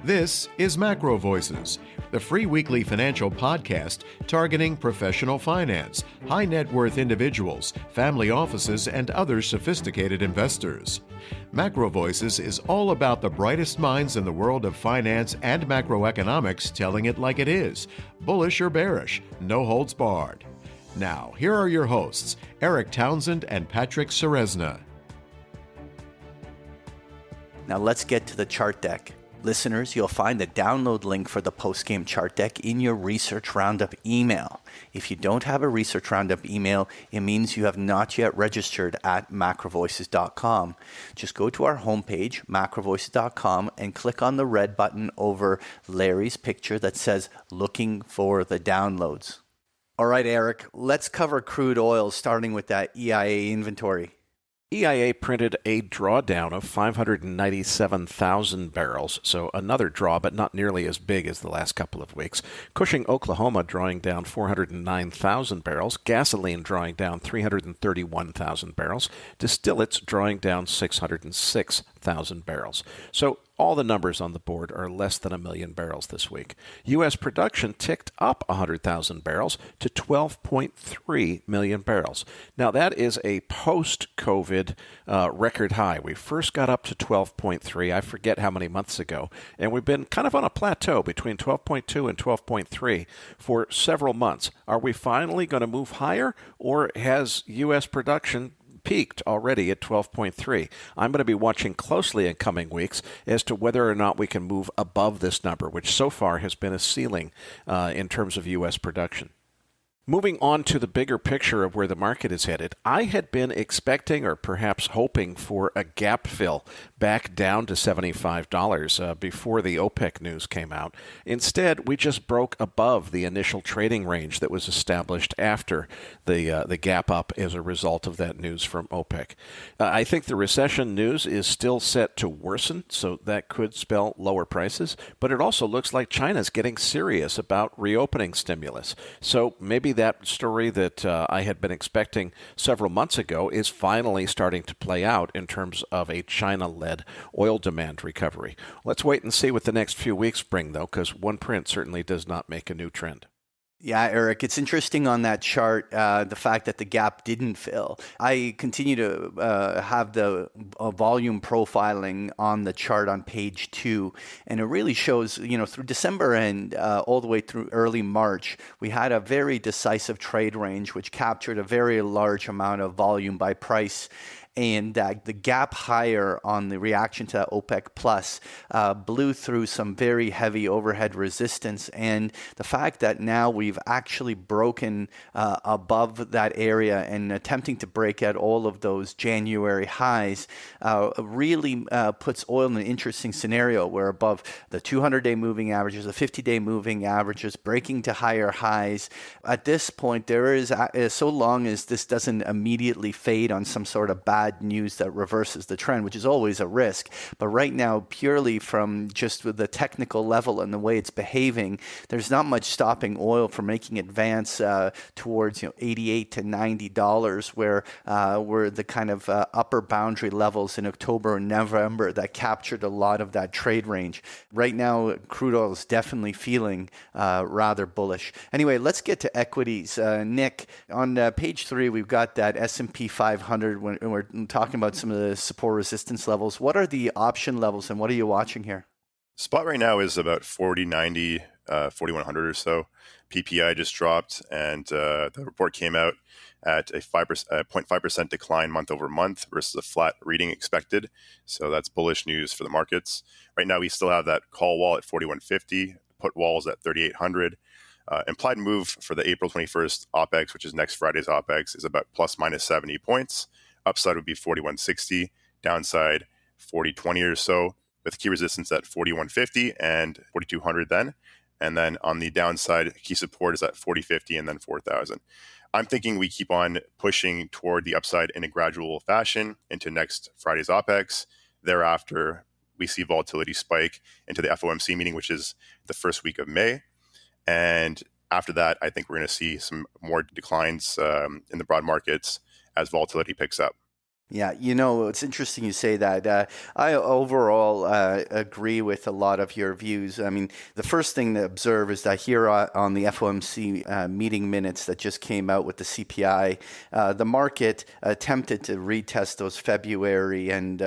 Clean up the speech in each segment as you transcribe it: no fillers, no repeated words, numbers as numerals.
This is MacroVoices, the free weekly financial podcast targeting professional finance, high net worth individuals, family offices, and other sophisticated investors. MacroVoices is all about the brightest minds in the world of finance and macroeconomics telling it like it is, bullish or bearish, no holds barred. Now, here are your hosts, Eric Townsend and Patrick Ceresna. Now let's get to the chart deck. Listeners, you'll find the download link for the Postgame chart deck in your Research Roundup email. If you don't have a Research Roundup email, it means you have not yet registered at MacroVoices.com. Just go to our homepage, MacroVoices.com, and click on the red button over Larry's picture that says Looking for the Downloads. All right, Eric, let's cover crude oil, starting with that EIA inventory. EIA printed a drawdown of 597,000 barrels, so another draw, but not nearly as big as the last couple of weeks. Cushing, Oklahoma drawing down 409,000 barrels, gasoline drawing down 331,000 barrels, distillates drawing down 606,000 barrels. So all the numbers on the board are less than 1 million barrels this week. U.S. production ticked up 100,000 barrels to 12.3 million barrels. Now, that is a post-COVID record high. We first got up to 12.3, I forget how many months ago, and we've been kind of on a plateau between 12.2 and 12.3 for several months. Are we finally going to move higher, or has U.S. production peaked already at 12.3. I'm going to be watching closely in coming weeks as to whether or not we can move above this number, which so far has been a ceiling in terms of U.S. production. Moving on to the bigger picture of where the market is headed, I had been expecting or perhaps hoping for a gap fill back down to $75 before the OPEC news came out. Instead, we just broke above the initial trading range that was established after the gap up as a result of that news from OPEC. I think the recession news is still set to worsen, so that could spell lower prices, but it also looks like China's getting serious about reopening stimulus. So maybe that story that I had been expecting several months ago is finally starting to play out in terms of a China-led oil demand recovery. Let's wait and see what the next few weeks bring, though, because one print certainly does not make a new trend. Yeah, Eric, it's interesting on that chart, the fact that the gap didn't fill. I continue to have the volume profiling on the chart on page 2, and it really shows, through December and all the way through early March, we had a very decisive trade range, which captured a very large amount of volume by price. And the gap higher on the reaction to that OPEC Plus blew through some very heavy overhead resistance. And the fact that now we've actually broken above that area and attempting to break out all of those January highs really puts oil in an interesting scenario. We're above the 200-day moving averages, the 50-day moving averages, breaking to higher highs. At this point, there is, so long as this doesn't immediately fade on some sort of bad news that reverses the trend, which is always a risk. But right now, purely from just with the technical level and the way it's behaving, there's not much stopping oil from making advance towards $88 to $90, where were the kind of upper boundary levels in October and November that captured a lot of that trade range. Right now, crude oil is definitely feeling rather bullish. Anyway, let's get to equities. Nick, on page 3, we've got that S&P 500 when we're talking about some of the support resistance levels. What are the option levels and what are you watching here? Spot right now is about 4090, 4100 or so. PPI just dropped, and the report came out at a 0.5% decline month over month versus a flat reading expected. So that's bullish news for the markets. Right now, we still have that call wall at 4150, put walls at 3800. Implied move for the April 21st OPEX, which is next Friday's OPEX, is about plus minus 70 points. Upside would be 4160, downside 4020 or so, with key resistance at 4150 and 4200 then. And then on the downside, key support is at 4050 and then 4000. I'm thinking we keep on pushing toward the upside in a gradual fashion into next Friday's OPEX. Thereafter, we see volatility spike into the FOMC meeting, which is the first week of May. And after that, I think we're going to see some more declines in the broad markets as volatility picks up. Yeah, it's interesting you say that. I overall agree with a lot of your views. I mean, the first thing to observe is that here on the FOMC meeting minutes that just came out with the CPI, the market attempted to retest those February and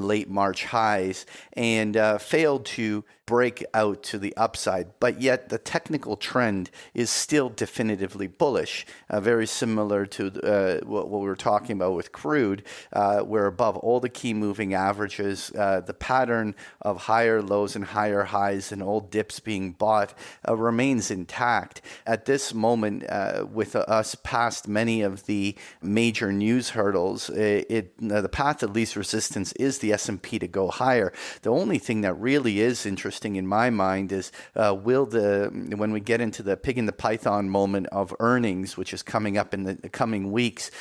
late March highs and failed to break out to the upside, but yet the technical trend is still definitively bullish, very similar to what we were talking about with crude. We're above all the key moving averages. The pattern of higher lows and higher highs and old dips being bought remains intact. At this moment, with us past many of the major news hurdles, the path of least resistance is the S&P to go higher. The only thing that really is interesting in my mind is when we get into the pig in the python moment of earnings, which is coming up in the coming weeks,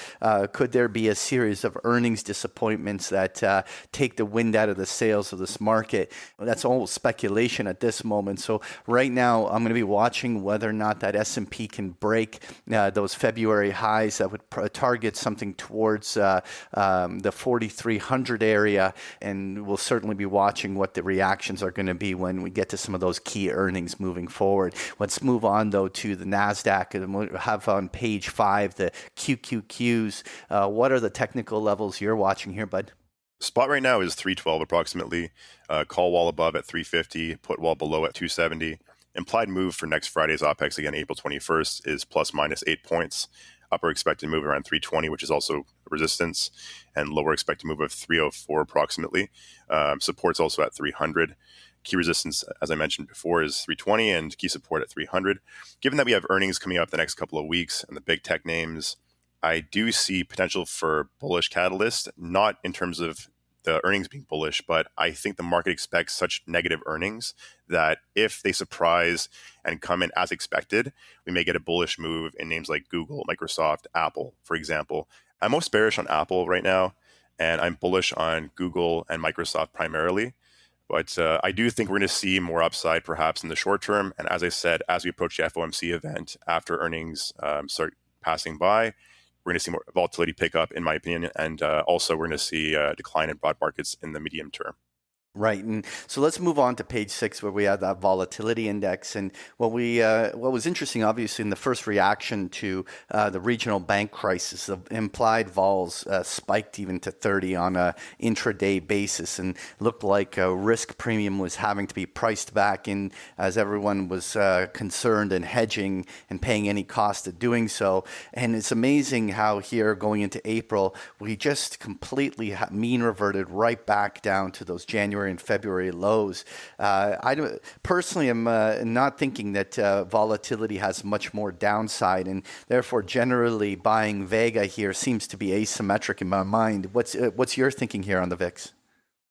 could there be a series of earnings disappointments that take the wind out of the sails of this market? That's all speculation at this moment. So right now, I'm going to be watching whether or not that S&P can break those February highs that would target something towards the 4,300 area, and we'll certainly be watching what the reactions are going to be when we get to some of those key earnings moving forward. Let's move on, though, to the NASDAQ, and we'll have on page 5 the QQQs. What are the technical levels you're watching here, bud? Spot right now is 312 approximately. Call wall above at 350, put wall below at 270. Implied move for next Friday's OPEX, again, April 21st, is plus minus 8 points. Upper expected move around 320, which is also resistance, and lower expected move of 304 approximately. Support's also at 300. Key resistance, as I mentioned before, is 320 and key support at 300. Given that we have earnings coming up the next couple of weeks and the big tech names, I do see potential for bullish catalyst, not in terms of the earnings being bullish, but I think the market expects such negative earnings that if they surprise and come in as expected, we may get a bullish move in names like Google, Microsoft, Apple, for example. I'm most bearish on Apple right now, and I'm bullish on Google and Microsoft primarily. But I do think we're going to see more upside perhaps in the short term. And as I said, as we approach the FOMC event, after earnings start passing by, we're going to see more volatility pick up, in my opinion. And also we're going to see a decline in broad markets in the medium term. Right, and so let's move on to page 6 where we have that volatility index. And what was interesting, obviously, in the first reaction to the regional bank crisis, the implied vols spiked even to 30 on a intraday basis, and looked like a risk premium was having to be priced back in as everyone was concerned and hedging and paying any cost of doing so. And it's amazing how here going into April, we just completely mean reverted right back down to those January and February lows. I personally am not thinking that volatility has much more downside, and therefore generally buying Vega here seems to be asymmetric in my mind. What's your thinking here on the VIX?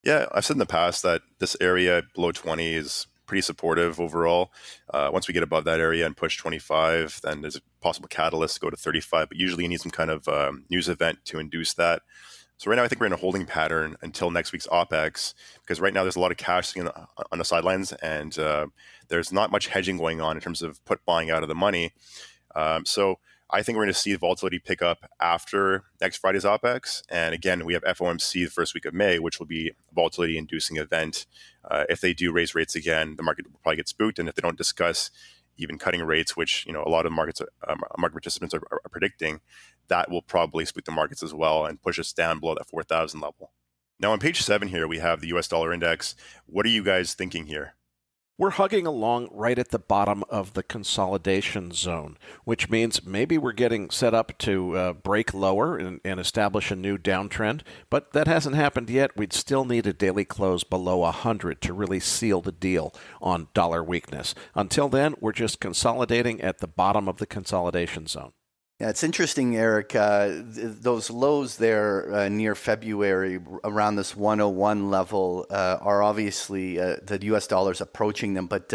Yeah, I've said in the past that this area below 20 is pretty supportive overall. Once we get above that area and push 25, then there's a possible catalyst to go to 35, but usually you need some kind of news event to induce that. So right now, I think we're in a holding pattern until next week's OPEX, because right now there's a lot of cash sitting on the sidelines, and there's not much hedging going on in terms of put buying out of the money. So I think we're going to see volatility pick up after next Friday's OPEX. And again, we have FOMC the first week of May, which will be a volatility-inducing event. If they do raise rates again, the market will probably get spooked. And if they don't discuss even cutting rates, which a lot of market participants are predicting, that will probably spook the markets as well and push us down below that 4,000 level. Now on page 7 here, we have the US dollar index. What are you guys thinking here? We're hugging along right at the bottom of the consolidation zone, which means maybe we're getting set up to break lower and establish a new downtrend, but that hasn't happened yet. We'd still need a daily close below 100 to really seal the deal on dollar weakness. Until then, we're just consolidating at the bottom of the consolidation zone. Yeah, it's interesting, Eric. Those lows there near February around this 101 level are obviously the U.S. dollars approaching them. But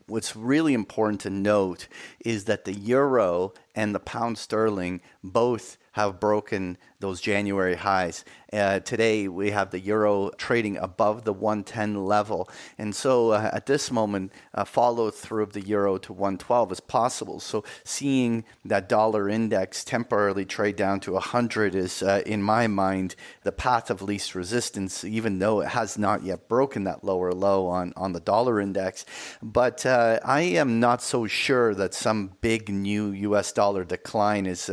what's really important to note is that the euro and the pound sterling both have broken those January highs. Today, we have the euro trading above the 110 level. And so at this moment, follow through of the euro to 112 is possible. So seeing that dollar index temporarily trade down to 100 is, in my mind, the path of least resistance, even though it has not yet broken that lower low on the dollar index. But I am not so sure that some big new US dollar decline is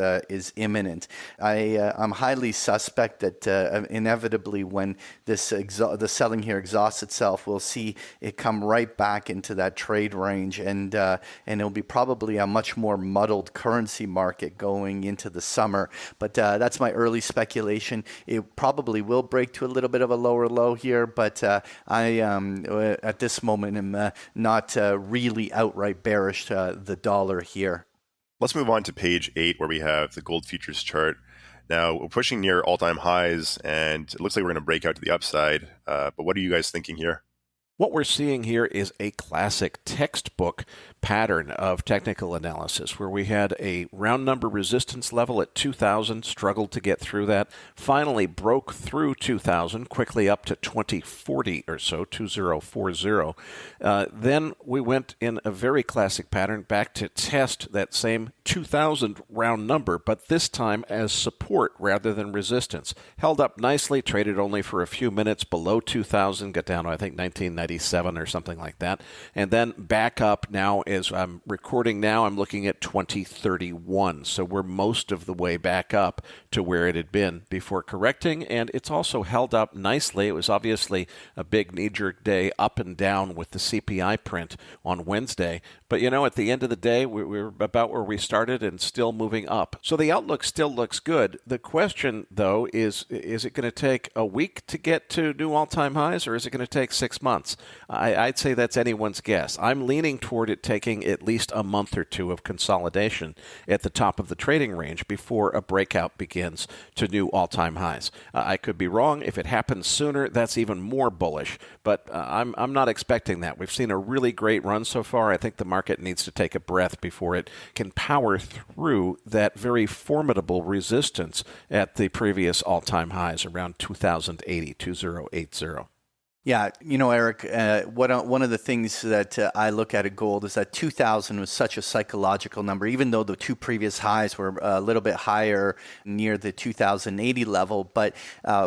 imminent. I'm highly suspect that inevitably when the selling here exhausts itself, we'll see it come right back into that trade range, and it'll be probably a much more muddled currency market going into the summer. But that's my early speculation. It probably will break to a little bit of a lower low here, but I at this moment am not really outright bearish the dollar here. Let's move on to page 8, where we have the gold futures chart. Now, we're pushing near all-time highs, and it looks like we're going to break out to the upside. But what are you guys thinking here? What we're seeing here is a classic textbook pattern of technical analysis where we had a round number resistance level at 2,000, struggled to get through that, finally broke through 2,000, quickly up to 2040 or so, 2040. Then we went in a very classic pattern back to test that same 2,000 round number, but this time as support rather than resistance. Held up nicely, traded only for a few minutes below 2,000, got down to I think 1997 or something like that, and then back up now. As I'm recording now, I'm looking at 2031. So we're most of the way back up to where it had been before correcting, and it's also held up nicely. It was obviously a big knee-jerk day up and down with the CPI print on Wednesday. But, at the end of the day, we're about where we started and still moving up. So the outlook still looks good. The question, though, is it going to take a week to get to new all-time highs, or is it going to take 6 months? I'd say that's anyone's guess. I'm leaning toward it taking at least a month or two of consolidation at the top of the trading range before a breakout begins to new all-time highs. I could be wrong. If it happens sooner, that's even more bullish. But I'm not expecting that. We've seen a really great run so far. I think the market needs to take a breath before it can power through that very formidable resistance at the previous all-time highs around 2080, 2080. Yeah, Eric, one of the things that I look at gold is that 2,000 was such a psychological number, even though the two previous highs were a little bit higher near the 2080 level. But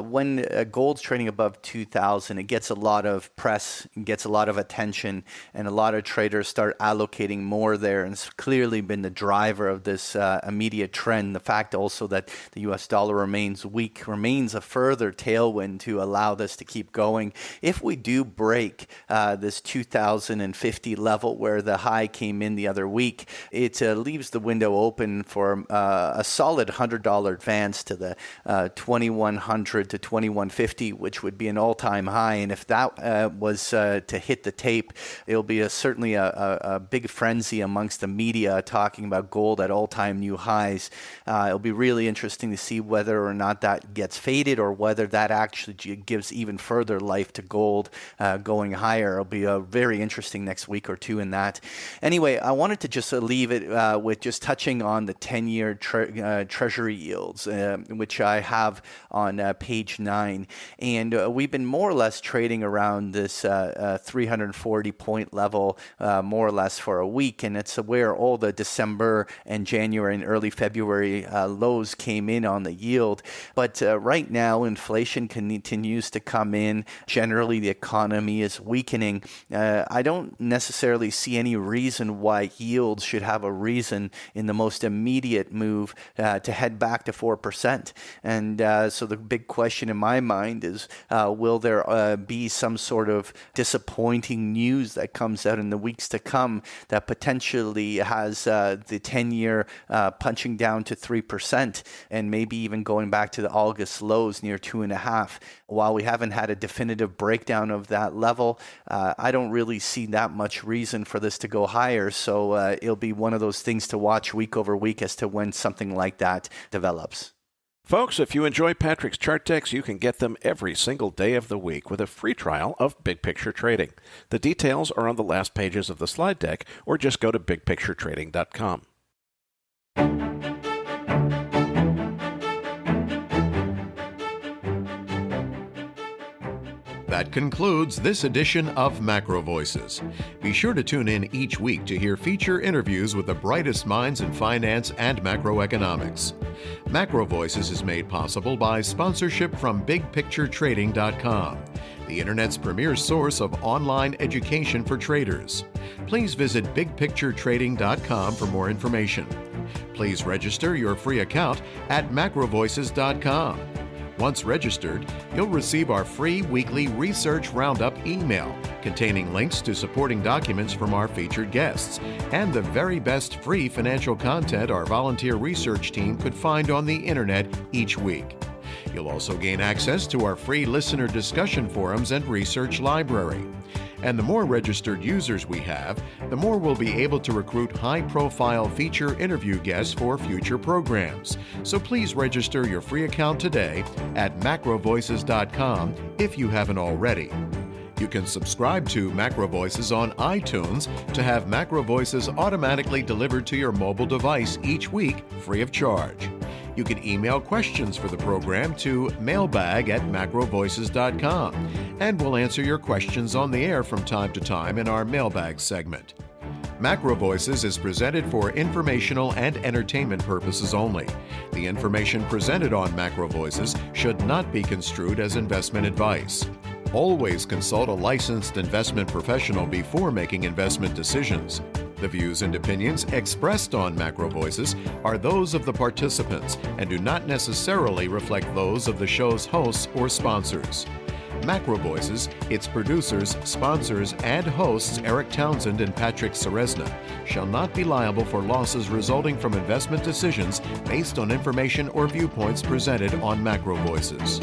when gold's trading above 2,000, it gets a lot of press, gets a lot of attention, and a lot of traders start allocating more there. And it's clearly been the driver of this immediate trend. The fact also that the US dollar remains weak remains a further tailwind to allow this to keep going. If we do break this 2050 level where the high came in the other week, it leaves the window open for a solid $100 advance to the 2100 to 2150, which would be an all-time high. And if that was to hit the tape, it'll be certainly a big frenzy amongst the media talking about gold at all-time new highs. It'll be really interesting to see whether or not that gets faded or whether that actually gives even further life to gold going higher. It'll be very interesting next week or two in that. Anyway, I wanted to just leave it with just touching on the 10-year Treasury Yields, which I have on page 9. And we've been more or less trading around this 340-point level more or less for a week. And it's where all the December and January and early February lows came in on the yield. But right now, inflation continues to come in. Generally, the economy is weakening. I don't necessarily see any reason why yields should have a reason in the most immediate move to head back to 4%. And so the big question in my mind is, will there be some sort of disappointing news that comes out in the weeks to come that potentially has the 10-year punching down to 3% and maybe even going back to the August lows near 2.5%? While we haven't had a definitive breakdown of that level, I don't really see that much reason for this to go higher. So it'll be one of those things to watch week over week as to when something like that develops. Folks, if you enjoy Patrick's chart decks, you can get them every single day of the week with a free trial of Big Picture Trading. The details are on the last pages of the slide deck, or just go to bigpicturetrading.com. That concludes this edition of MacroVoices. Be sure to tune in each week to hear feature interviews with the brightest minds in finance and macroeconomics. MacroVoices is made possible by sponsorship from BigPictureTrading.com, the Internet's premier source of online education for traders. Please visit BigPictureTrading.com for more information. Please register your free account at MacroVoices.com. Once registered, you'll receive our free weekly Research Roundup email containing links to supporting documents from our featured guests and the very best free financial content our volunteer research team could find on the internet each week. You'll also gain access to our free listener discussion forums and research library. And the more registered users we have, the more we'll be able to recruit high-profile feature interview guests for future programs. So please register your free account today at MacroVoices.com if you haven't already. You can subscribe to MacroVoices on iTunes to have MacroVoices automatically delivered to your mobile device each week free of charge. You can email questions for the program to mailbag@macrovoices.com, and we'll answer your questions on the air from time to time in our mailbag segment. MacroVoices is presented for informational and entertainment purposes only. The information presented on MacroVoices should not be construed as investment advice. Always consult a licensed investment professional before making investment decisions. The views and opinions expressed on MacroVoices are those of the participants and do not necessarily reflect those of the show's hosts or sponsors. MacroVoices, its producers, sponsors, and hosts Eric Townsend and Patrick Ceresna shall not be liable for losses resulting from investment decisions based on information or viewpoints presented on MacroVoices.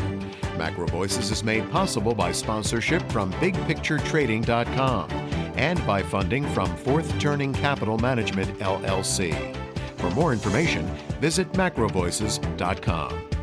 MacroVoices is made possible by sponsorship from BigPictureTrading.com and by funding from Fourth Turning Capital Management, LLC. For more information, visit MacroVoices.com.